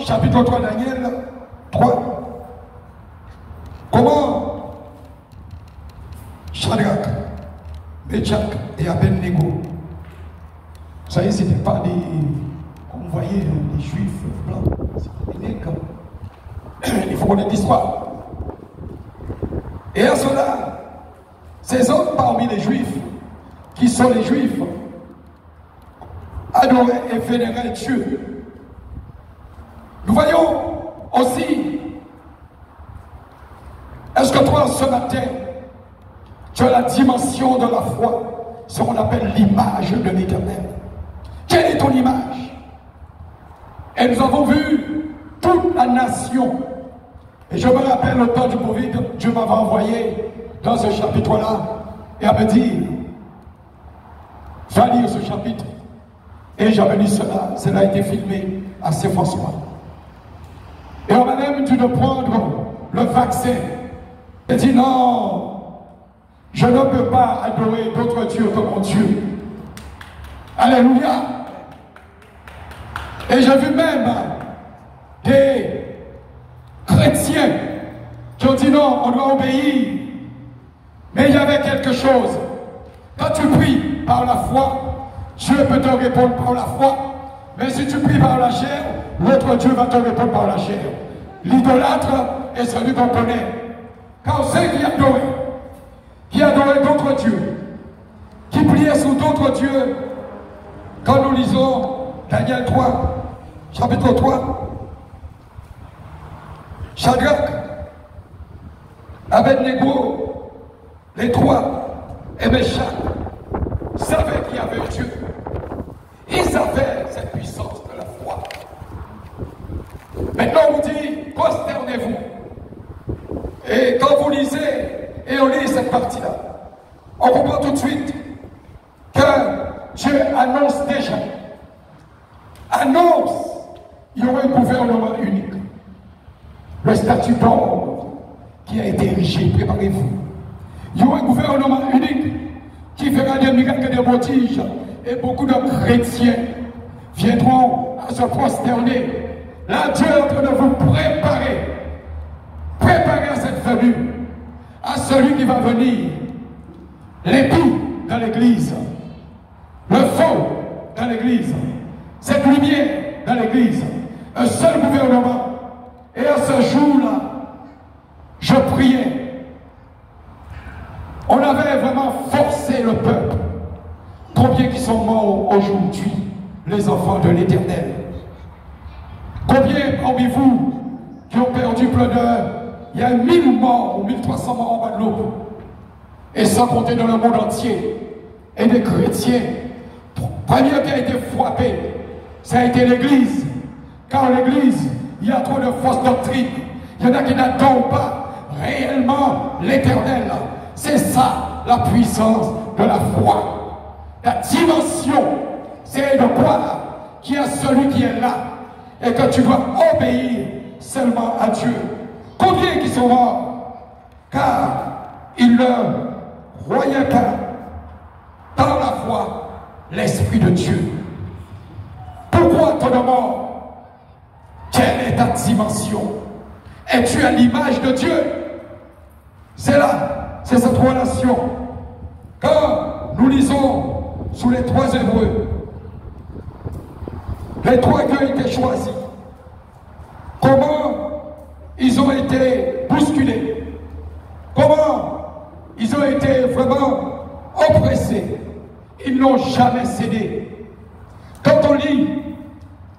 chapitre 3, Daniel 3. Comment Shadrach, Meshach et Abednego, ça y est, c'était pas des, comme vous voyez, des juifs blancs, c'est des nègres. Il faut connaître l'histoire. Et à cela, ces hommes parmi les juifs, qui sont les juifs, adoraient et vénéraient Dieu. Nous voyons aussi, est-ce que toi, ce matin, tu as la dimension de la foi, ce qu'on appelle l'image de l'Éternel? Quelle est ton image? Et nous avons vu toute la nation. Et je me rappelle au temps du Covid, Dieu m'avait envoyé dans ce chapitre-là et à me dire, va lire ce chapitre. Et j'avais lu cela, cela a été filmé à Saint-François. Et on m'a même dû de prendre le vaccin. J'ai dit non, je ne peux pas adorer d'autres dieux que mon Dieu. Alléluia. Et j'ai vu même des chrétiens qui ont dit non, on doit obéir. Mais il y avait quelque chose. Quand tu pries par la foi, Dieu peut te répondre par la foi. Mais si tu pries par la chair, l'autre Dieu va te répondre par la chair. L'idolâtre est celui qu'on connaît. Quand ceux qui adoraient d'autres dieux, qui priaient sous d'autres dieux, quand nous lisons Daniel 3, chapitre 3, Shadrach, Abednego, les trois, et Meshach savaient qu'il y avait Dieu. Ils avaient cette puissance de la foi. Maintenant on vous dit, prosternez-vous. Et quand vous lisez, et on lit cette partie-là, on comprend tout de suite que Dieu annonce déjà, il y aura un gouvernement unique. Le statut d'ordre qui a été érigé, préparez-vous. Il y aura un gouvernement unique qui fera des miracles et des prodiges. Et beaucoup de chrétiens viendront à se prosterner. Là, Dieu est en train de vous préparer. Préparer à cette venue, à celui qui va venir. L'époux dans l'église, le feu dans l'église, cette lumière dans l'église, un seul gouvernement. Et à ce jour-là, je priais. On avait vraiment forcé le peuple. Combien qui sont morts aujourd'hui, les enfants de l'Éternel? Combien parmi vous qui ont perdu plein d'heures? Il y a 1000 morts ou 1300 morts en Guadeloupe. Et sans compter dans le monde entier. Et des chrétiens. Premier qui a été frappé, ça a été l'Église. Car l'Église, il y a trop de fausses doctrines. Il y en a qui n'adorent pas réellement l'Éternel. C'est ça, la puissance de la foi. La dimension, c'est de croire qu'il y a celui qui est là et que tu dois obéir seulement à Dieu. Combien qui sont morts? Car ils ne croyaient pas par la foi l'Esprit de Dieu. Pourquoi ton mort? Quelle est ta dimension? Es-tu à l'image de Dieu? C'est là, c'est cette relation. Quand nous lisons sous les trois Hébreux, les trois qui ont été choisis, comment ils ont été bousculés, comment ils ont été vraiment oppressés, ils n'ont jamais cédé. Quand on lit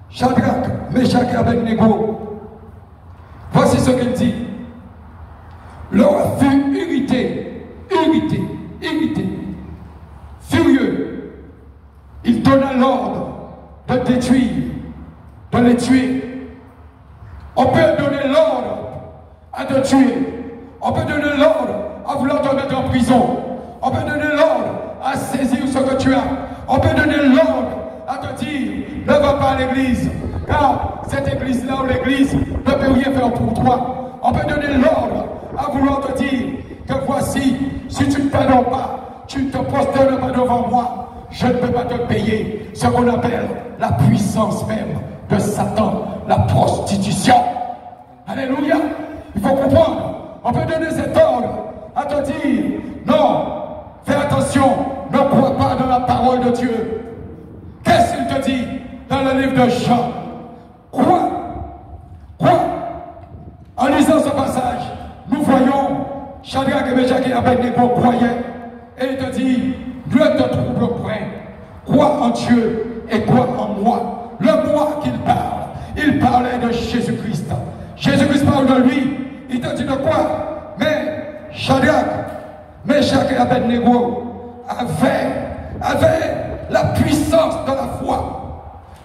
Shadrach, Meshach et Abednego, voici ce qu'il dit. Leur fut irrité, furieux. Il donna l'ordre de détruire, de les tuer. On peut donner l'ordre à te tuer. On peut donner l'ordre à vouloir te mettre en prison. On peut donner l'ordre à saisir ce que tu as. On peut donner l'ordre à te dire, ne va pas à l'église. Car cette église-là ou l'église ne peut rien faire pour toi. On peut donner l'ordre à vouloir te dire que voici, si tu ne t'adores pas, tu ne te prosternes pas devant moi, je ne peux pas te payer ce qu'on appelle la puissance même de Satan, la prostitution. prostitution. Alléluia. Il faut comprendre. On peut donner cet ordre à te dire, non, fais attention, ne crois pas dans la parole de Dieu. Qu'est-ce qu'il te dit dans le livre de Jean? Quoi? En lisant ce passage, nous voyons Shadrach et Meshach et Abednego croyaient, et il te dit, ne te trouble point, crois en Dieu et crois en moi. Le moi qu'il parle, il parlait de Jésus-Christ. Jésus-Christ parle de lui, il te dit de quoi? Mais Shadrach, Meshach et Abednego avaient la puissance de la foi.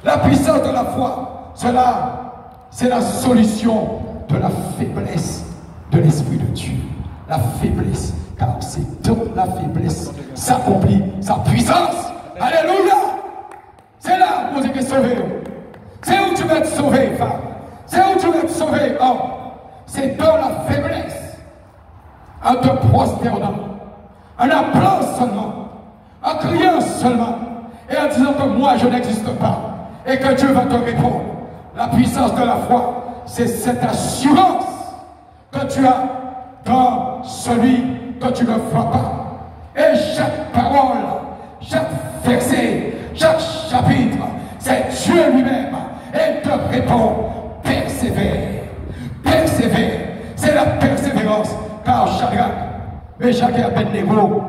La puissance de la foi, cela, c'est la solution de la faiblesse de l'Esprit de Dieu. La faiblesse, car c'est dans la faiblesse s'accomplit sa puissance. Alléluia! C'est là où tu es sauvé. C'est où tu vas être sauvé, femme. C'est où tu vas être sauvé, homme. C'est dans la faiblesse. En te prosternant, en appelant seulement, en criant seulement, et en disant que moi je n'existe pas, et que Dieu va te répondre. La puissance de la foi, c'est cette assurance que tu as dans celui que tu ne vois pas. Et chaque parole, chaque verset, chaque chapitre, c'est Dieu lui-même. Et te répond, persévère, persévère. C'est la persévérance, car Shadrach, Meshach et Abednego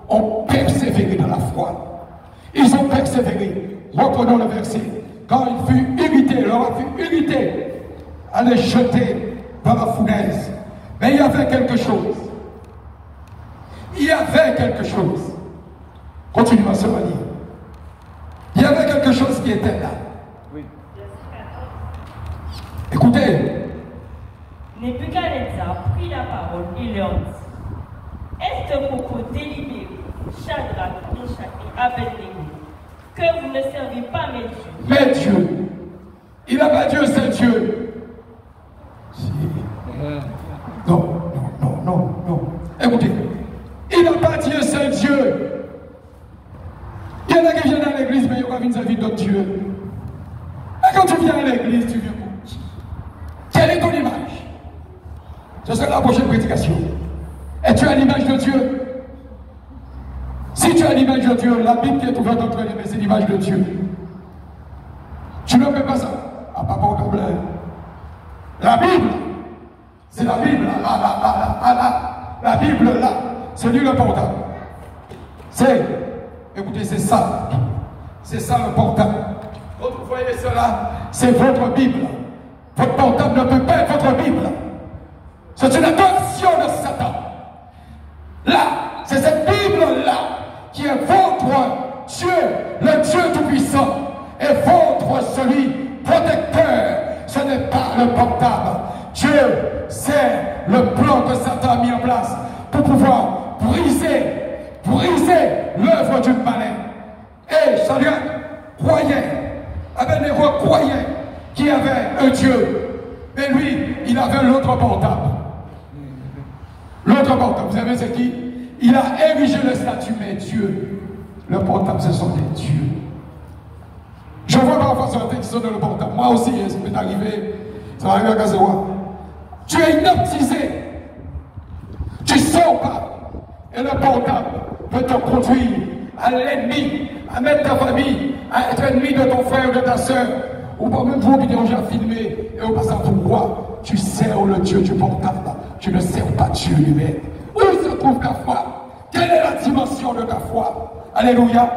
ont persévéré dans la foi. Ils ont persévéré. Reprenons le verset. Quand il fut irrité, leur fut irrité à les jeter dans la fournaise. Mais il y avait quelque chose. Il y avait quelque chose. Continuons à se relire. Il y avait quelque chose qui était là. Oui. Écoutez. Nebuchadnezzar prit la parole et leur dit: est-ce pour délibérer, Shadrach, Meshach et Abednego, que vous ne servez pas mes dieux? Mes dieux. Il n'a pas Dieu, c'est Dieu. Non. Écoutez, il n'a pas Dieu, c'est Dieu. Il y en a qui viennent à l'église, mais il n'y a pas une vie d'autre Dieu. Et quand tu viens à l'église, tu viens pour qui? Quelle est ton image? Ce sera la prochaine prédication. Et tu as l'image de Dieu. Si tu as l'image de Dieu, la Bible qui est ouverte entre les mains, c'est l'image de Dieu. Tu ne fais pas ça. Ah, pas pour problème. La Bible, c'est la Bible, la Bible là, c'est lui le portable. Écoutez, c'est ça le portable. Vous voyez cela, c'est votre Bible. Votre portable ne peut pas être votre Bible. C'est une invention de Satan. Là, c'est cette Bible-là qui est votre Dieu, le Dieu Tout-Puissant, et votre celui protecteur. Ce n'est pas le portable. Dieu, c'est le plan que Satan a mis en place pour pouvoir briser l'œuvre du malin. Et Shadrach croyait, Abednego croyait qu'il y avait un Dieu. Mais lui, il avait l'autre portable. L'autre portable, vous savez c'est qui? Il a érigé le statut, mais Dieu. Le portable, ce sont des dieux. Je vois parfois certains qui sont dans le portable. Moi aussi, ça peut arriver. Ça va arriver à Gazawa. Tu es inaptisé. Tu ne sors pas. Et le portable peut te conduire à l'ennemi, à mettre ta famille, à être ennemi de ton frère ou de ta soeur. Ou pas même vous qui déjà filmé. Et au passant, pourquoi tu sers le Dieu du portable? Tu ne sers pas Dieu lui-même. Où se trouve ta foi? Quelle est la dimension de ta foi? Alléluia.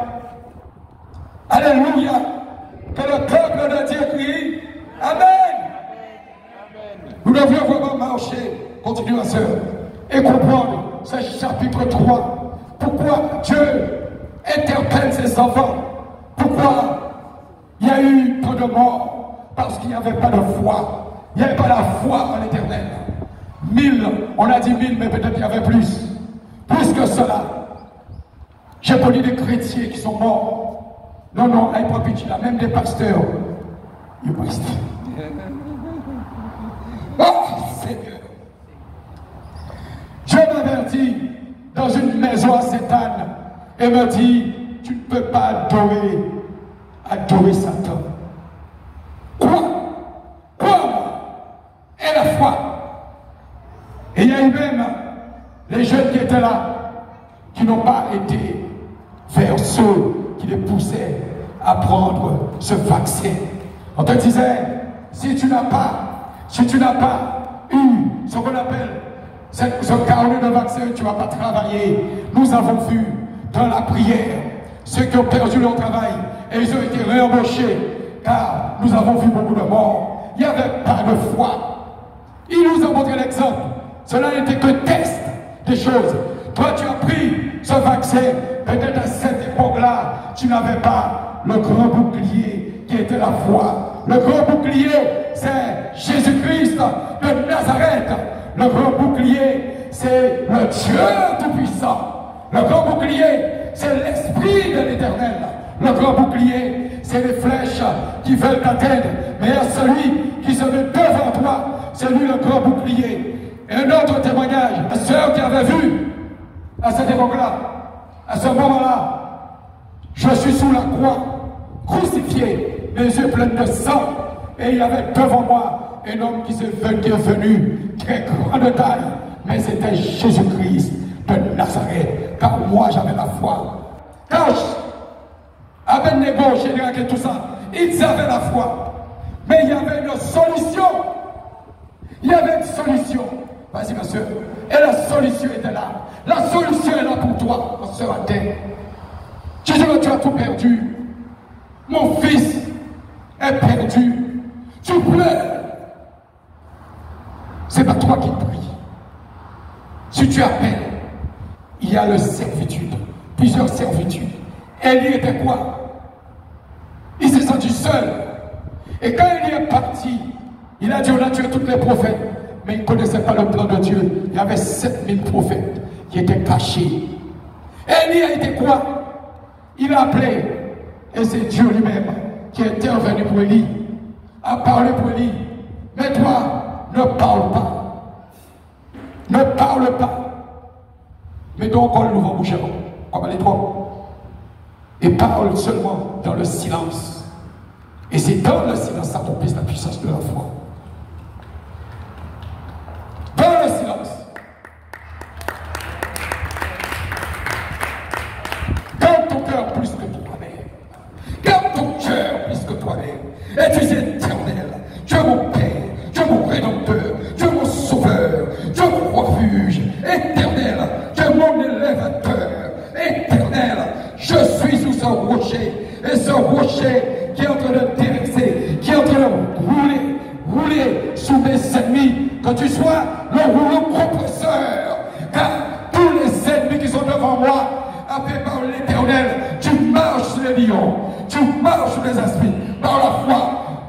Alléluia. Que le peuple de Dieu crie Amen. Nous devons vraiment marcher, continuer à sœur, et comprendre ce chapitre 3. Pourquoi Dieu interpelle ses enfants? Pourquoi il y a eu peu de morts? Parce qu'il n'y avait pas de foi. Il n'y avait pas la foi en l'éternel. 1000, on a dit 1000, mais peut-être qu'il y avait plus. Plus que cela. J'ai connu des chrétiens qui sont morts. Non, à Hypopitch, là, même des pasteurs. Ils restent. Oh, Seigneur. Dieu m'avertit dans une maison à Satan et me dit, tu ne peux pas adorer Satan. Quoi? foi. Et il y a eu même les jeunes qui étaient là, qui n'ont pas été vers ceux qui les poussaient à prendre ce vaccin. On te disait, si tu n'as pas eu ce qu'on appelle ce carnet de vaccin, tu ne vas pas travailler. Nous avons vu dans la prière ceux qui ont perdu leur travail et ils ont été réembauchés car nous avons vu beaucoup de morts. Il n'y avait pas de foi. Il nous a montré l'exemple. Cela n'était que test des choses. Toi, tu as pris ce vaccin. Peut-être à cette époque-là, tu n'avais pas le grand bouclier qui était la foi. Le grand bouclier, c'est Jésus-Christ de Nazareth. Le grand bouclier, c'est le Dieu Tout-Puissant. Le grand bouclier, c'est l'Esprit de l'Éternel. Le grand bouclier, c'est les flèches qui veulent t'atteindre. Mais à celui qui se met devant toi, c'est lui le grand bouclier. Et un autre témoignage, la sœur qui avait vu à cette époque-là, à ce moment-là, je suis sous la croix, crucifié, les yeux pleins de sang, et il y avait devant moi un homme qui est venu, très grand de taille, mais c'était Jésus-Christ de Nazareth, car moi j'avais la foi. Quand Abednego, Général et tout ça, ils avaient la foi, mais il y avait une solution. Il y avait une solution. Vas-y ma soeur. Et la solution était là. La solution est là pour toi, ma soeur à terre. Tu dis que tu as tout perdu. Mon fils est perdu. Tu pleures. C'est pas toi qui prie. Si tu appelles, il y a le servitude. Plusieurs servitudes. Élie était quoi? Il s'est senti seul. Et quand il est parti, il a dit on a tué tous les prophètes. Mais il ne connaissait pas le plan de Dieu. Il y avait 7000 prophètes qui étaient cachés. Élie a été quoi? Il a appelé. Et c'est Dieu lui-même qui est intervenu pour Élie. A parlé pour Élie. Mais toi, ne parle pas. Ne parle pas. Mais donc on l'ouvre bouche comme les trois. Et parle seulement dans le silence. Et c'est dans le silence ça s'accomplisse la puissance de la foi. Dans le silence. Garde ton cœur plus que toi-même. Garde ton cœur plus que toi-même. Et tu es éternel. Tu es mon Père. Tu es mon Rédempteur. Tu es mon Sauveur. Tu es mon refuge. Éternel. Tu es mon élévateur. Éternel. Je suis sous ce rocher. Et ce rocher qui est en train de déverser, qui est en train de rouler sous mes ennemis. Que tu sois le rouleau compresseur. Car tous les ennemis qui sont devant moi, appelés par l'Éternel, tu marches sur les lions, tu marches sur les aspis. Par la foi,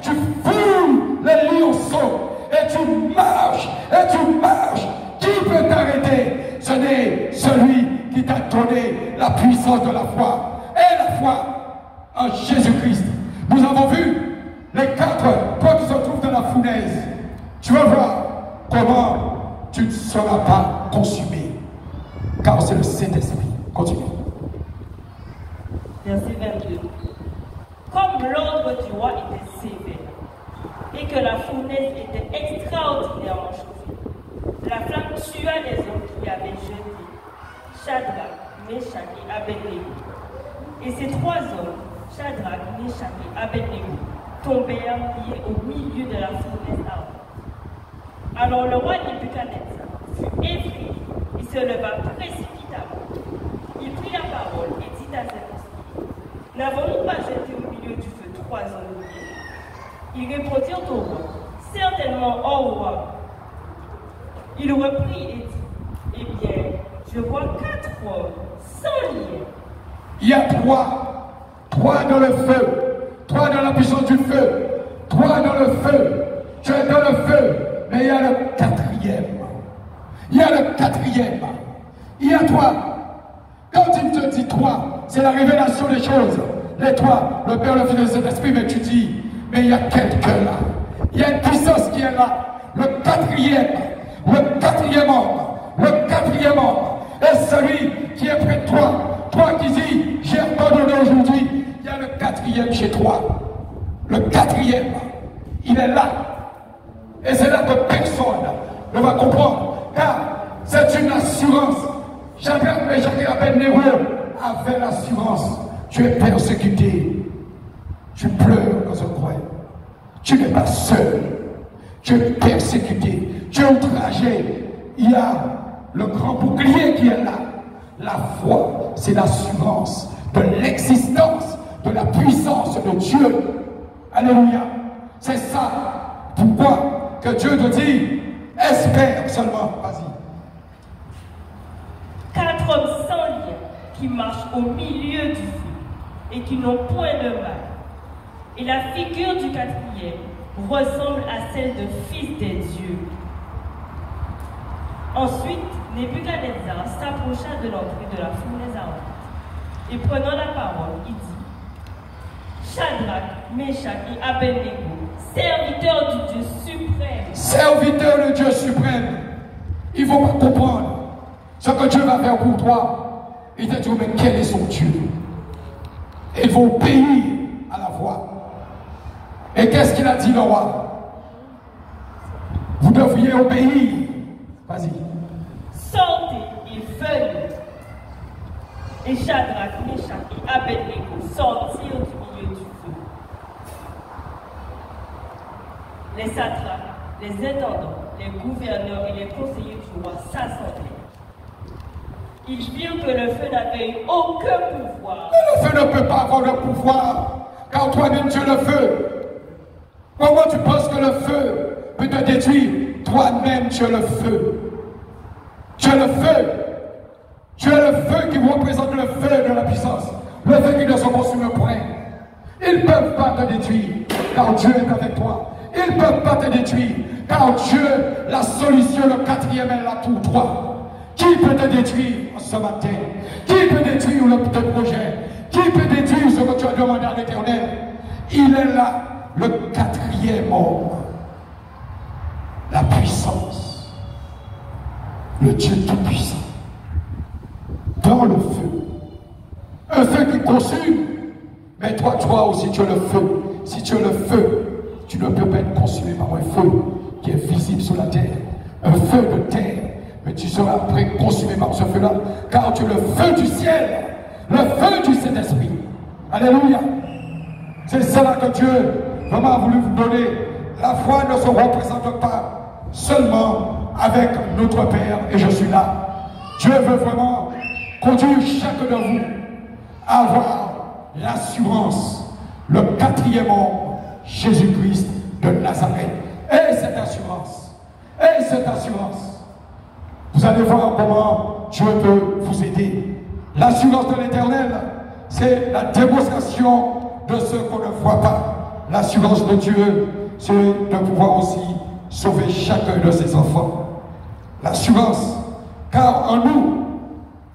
tu foules les lionceaux et tu marches, Qui peut t'arrêter? Ce n'est celui qui t'a donné la puissance de la foi. Et la foi en Jésus-Christ. Nous avons vu les 4 toi qui se trouvent dans la fournaise. Tu vas voir comment tu ne seras pas consumé. Car c'est le Saint-Esprit. Continue. Verset 22. Comme l'ordre du roi était sévère et que la fournaise était extraordinairement chauffée, la flamme tua les hommes qui avaient jeté Shadrach, Meshach et Abednego. Et ces 3 hommes, Shadrach, Meshach et Abednego, tombèrent liés au milieu de la fournaise ardente. Alors le roi Nebuchadnezzar fut effrayé et se leva précipitamment. Il prit la parole et dit à ses conseillers, n'avons-nous pas jeté au milieu du feu 3 hommes liés? Ils répondirent au roi, certainement, ô roi. Il reprit et dit, eh bien, je vois 4 hommes sans lien. Il y a 3 dans le feu, 3 dans la puissance du feu, 3 dans le feu. Tu es dans le feu, mais il y a le 4e. Il y a le 4e. Il y a 3. Quand il te dit 3, c'est la révélation des choses. Les 3, le Père, le Fils et le Saint-Esprit, mais tu dis, mais il y a quelqu'un là. Il y a une puissance qui est là. Le 4e homme. Le 4e homme. Et celui qui est près de toi. Toi qui dis, j'ai abandonné aujourd'hui. Il y a le 4e chez toi. Le 4e, il est là. Et c'est là que personne ne va comprendre. Car c'est une assurance. Chacun, mais chacun appelle Néo avait l'assurance. Tu es persécuté. Tu pleures dans un coin. Tu n'es pas seul. Tu es persécuté. Tu es outragé. Il y a le grand bouclier qui est là. La foi, c'est l'assurance de l'existence, de la puissance de Dieu. Alléluia. C'est ça. Pourquoi que Dieu te dit, espère seulement. Vas-y. 4 hommes sans lien qui marchent au milieu du feu et qui n'ont point de mal. Et la figure du quatrième ressemble à celle de fils des dieux. Ensuite, Nebuchadnezzar s'approcha de l'entrée de la fournaise ardente. Et prenant la parole, il dit, Shadrach, Meshach et Abednego, serviteurs du Dieu suprême. Serviteurs du Dieu suprême. Il ne faut pas comprendre ce que Dieu va faire pour toi. Il te dit, mais quel est son Dieu? Ils vont obéir à la voix. Et qu'est-ce qu'il a dit le roi? Vous devriez obéir. Vas-y. Sortez et venez. Et Shadrach, Meshach et Abednego sortirent du milieu du feu. Les satrapes, les intendants, les gouverneurs et les conseillers du roi s'assemblèrent. Ils virent que le feu n'avait eu aucun pouvoir. Le feu ne peut pas avoir de pouvoir, car toi-même tu es le feu. Comment tu penses que le feu peut te détruire? Toi-même tu es le feu. Tu es le feu. Tu es le feu qui représente le feu de la puissance. Le feu qui ne se consume point. Ils ne peuvent pas te détruire, car Dieu est avec toi. Ils ne peuvent pas te détruire, car Dieu, la solution, le quatrième est là pour toi. Qui peut te détruire ce matin? Qui peut détruire ton projet? Qui peut détruire ce que tu as demandé à l'Éternel? Il est là, le quatrième homme. La puissance. Le Dieu tout-puissant. Dans le feu. Un feu qui consume. Mais toi aussi, tu es le feu. Si tu es le feu, tu ne peux pas être consumé par un feu qui est visible sur la terre. Un feu de terre. Mais tu seras après consumé par ce feu-là, car tu es le feu du ciel, le feu du Saint-Esprit. Alléluia. C'est cela que Dieu vraiment a voulu vous donner. La foi ne se représente pas seulement avec notre Père, et je suis là. Dieu veut vraiment conduire chacun de vous à avoir l'assurance, le quatrième homme, Jésus-Christ de Nazareth. Et cette assurance, vous allez voir comment Dieu peut vous aider. L'assurance de l'Éternel, c'est la démonstration de ce qu'on ne voit pas. L'assurance de Dieu, c'est de pouvoir aussi sauver chacun de ses enfants. L'assurance, car en nous,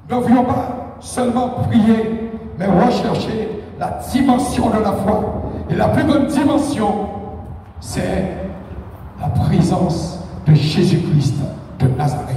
ne devrions pas seulement prier, mais rechercher la dimension de la foi. Et la plus bonne dimension, c'est la présence de Jésus-Christ de Nazareth.